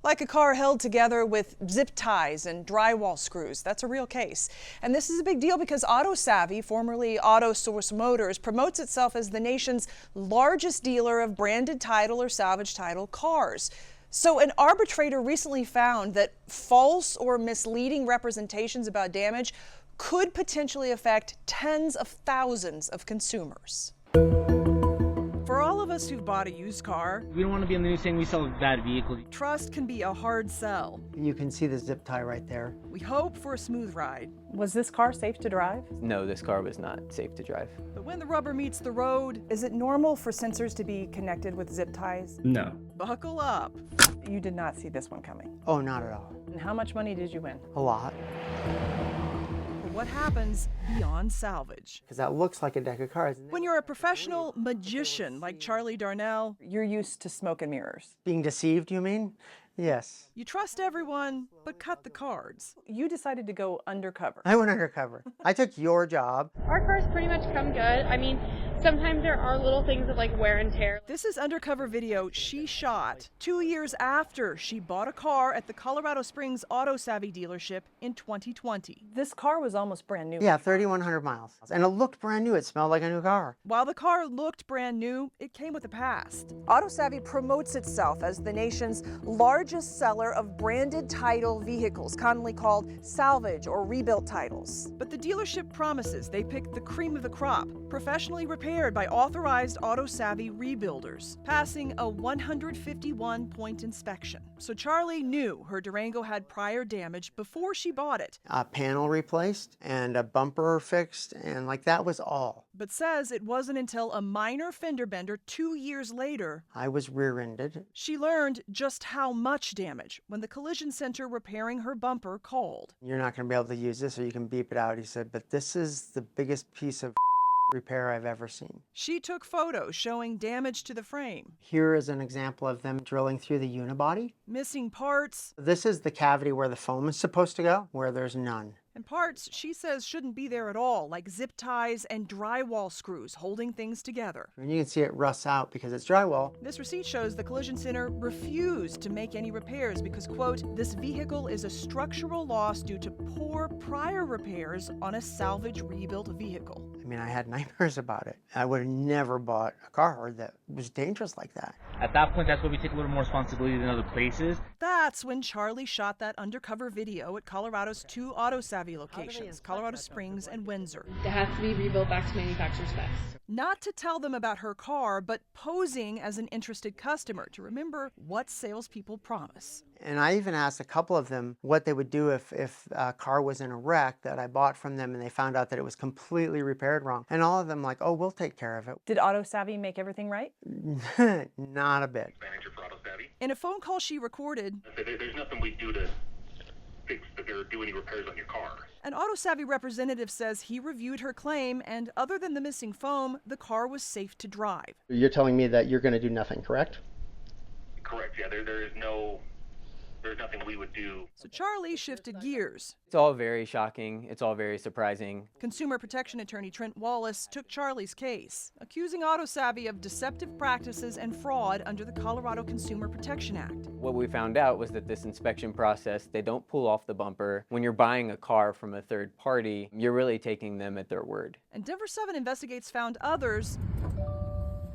Like a car held together with zip ties and drywall screws. That's a real case. And this is a big deal because AutoSavvy, formerly AutoSource Motors, promotes itself as the nation's largest dealer of branded title or salvage title cars. So an arbitrator recently found that false or misleading representations about damage could potentially affect tens of thousands of consumers. For all of us who've bought a used car, we don't want to be in the news saying we sell a bad vehicle. Trust can be a hard sell. You can see the zip tie right there. We hope for a smooth ride. Was this car safe to drive? No, this car was not safe to drive. But when the rubber meets the road, Is it normal for sensors to be connected with zip ties? No. buckle up. You did not see this one coming. Oh, not at all. And how much money did you win? A lot. For what happens beyond salvage. Because that looks like a deck of cards. When you're a professional magician like Charlie Darnell, You're used to smoke and mirrors. Being deceived, you mean? Yes. you trust everyone, but cut the cards. You decided to go undercover. I went undercover. I took your job. Our cars pretty much come good. I mean, sometimes there are little things of like wear and tear. This is undercover video she shot 2 years after she bought a car at the Colorado Springs AutoSavvy dealership in 2020. This car was almost brand new. Yeah, 3,100 miles. And it looked brand new. It smelled like a new car. While the car looked brand new, it came with a past. AutoSavvy promotes itself as the nation's largest seller of branded title vehicles, commonly called salvage or rebuilt titles. But the dealership promises they picked the cream of the crop, professionally repaired by authorized AutoSavvy rebuilders, passing a 151-point inspection. So Charlie knew her Durango had prior damage before she bought it, A panel replaced and a bumper fixed, and like that was all. but says it wasn't until a minor fender bender 2 years later I was rear-ended. she learned just how much damage when the collision center repairing her bumper called. You're not going to be able to use this, or you can beep it out. He said, but this is the biggest piece of repair I've ever seen. She took photos showing damage to the frame, Here is an example of them drilling through the unibody. missing parts, This is the cavity where the foam is supposed to go, where there's none. and parts she says shouldn't be there at all, like zip ties and drywall screws holding things together. And you can see it rusts out because it's drywall. This receipt shows the collision center refused to make any repairs because, quote, this vehicle is a structural loss due to poor prior repairs on a salvage rebuilt vehicle. I mean, I had nightmares about it. I would have never bought a car that was dangerous like that. At that point, that's where we take a little more responsibility than other places. That's when Charlie shot that undercover video at Colorado's two AutoSavvy locations, Colorado Springs and Windsor. It has to be rebuilt back to manufacturer specs. Not to tell them about her car, but posing as an interested customer to remember what salespeople promise. And I even asked a couple of them what they would do if a car was in a wreck that I bought from them and they found out that it was completely repaired wrong. And all of them like, oh, we'll take care of it. Did AutoSavvy make everything right? Not a bit. Manager for AutoSavvy. In a phone call she recorded, There's nothing we do to fix or do any repairs on your car. an AutoSavvy representative says he reviewed her claim and other than the missing foam, the car was safe to drive. You're telling me that you're going to do nothing, correct? Correct. Yeah, there's nothing we would do. So Charlie shifted gears. It's all very shocking. It's all very surprising. Consumer protection attorney Trent Wallace took Charlie's case, accusing AutoSavvy of deceptive practices and fraud under the Colorado Consumer Protection Act. What we found out was that this inspection process, they don't pull off the bumper. When you're buying a car from a third party, you're really taking them at their word. And Denver 7 Investigates found others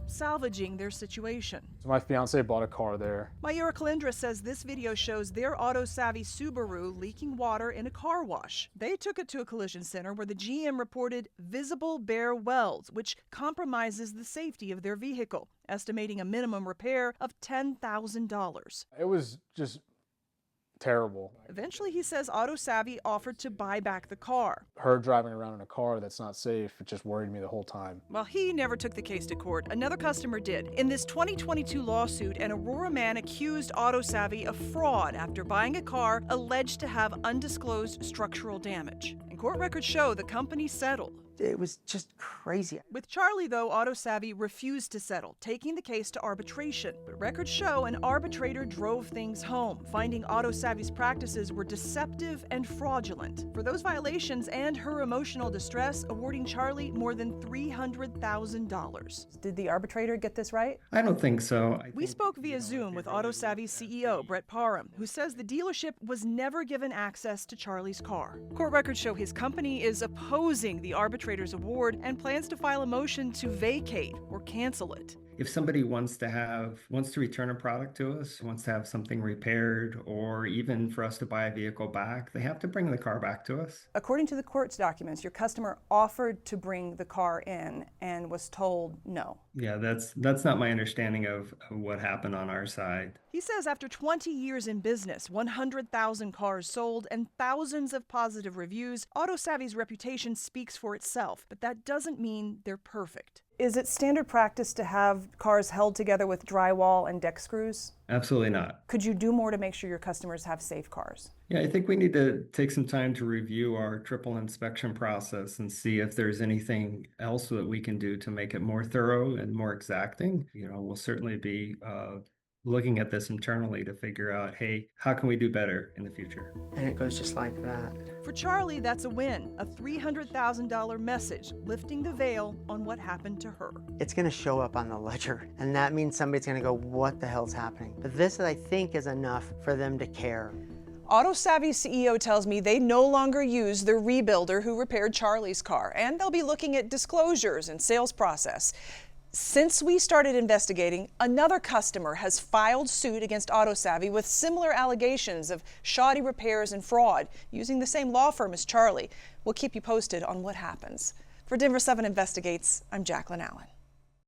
salvaging their situation. So my fiance bought a car there. Mayura Calindra says this video shows their AutoSavvy Subaru leaking water in a car wash. They took it to a collision center where the GM reported visible bare welds, which compromises the safety of their vehicle, estimating a minimum repair of $10,000. It was just terrible. Eventually, he says AutoSavvy offered to buy back the car. Her driving around in a car that's not safe, it just worried me the whole time. While he never took the case to court, another customer did. In this 2022 lawsuit, an Aurora man accused AutoSavvy of fraud after buying a car alleged to have undisclosed structural damage. And Court records show the company settled. It was just crazy. With Charlie, though, AutoSavvy refused to settle, taking the case to arbitration. But records show an arbitrator drove things home, finding AutoSavvy's practices were deceptive and fraudulent. For those violations and her emotional distress, awarding Charlie more than $300,000. Did the arbitrator get this right? I don't think so. We spoke via Zoom with AutoSavvy's CEO, Brett Parham, who says the dealership was never given access to Charlie's car. Court records show his company is opposing the arbitrator's award and plans to file a motion to vacate or cancel it. If somebody wants to return a product to us, wants to have something repaired, or even for us to buy a vehicle back, they have to bring the car back to us. According to the court's documents, your customer offered to bring the car in and was told no. Yeah, that's not my understanding of what happened on our side. He says after 20 years in business, 100,000 cars sold, and thousands of positive reviews, AutoSavvy's reputation speaks for itself, but that doesn't mean they're perfect. Is it standard practice to have cars held together with drywall and deck screws? Absolutely not. Could you do more to make sure your customers have safe cars? Yeah, I think we need to take some time to review our triple inspection process and see if there's anything else that we can do to make it more thorough and more exacting. We'll certainly be looking at this internally to figure out, hey, how can we do better in the future? And it goes just like that. For Charlie, that's a win, a $300,000 message lifting the veil on what happened to her. It's going to show up on the ledger, and that means somebody's going to go, what the hell's happening? But this, I think, is enough for them to care. AutoSavvy's CEO tells me they no longer use the rebuilder who repaired Charlie's car, and they'll be looking at disclosures and sales process. Since we started investigating, another customer has filed suit against AutoSavvy with similar allegations of shoddy repairs and fraud using the same law firm as Charlie. We'll keep you posted on what happens. For Denver 7 Investigates, I'm Jacqueline Allen.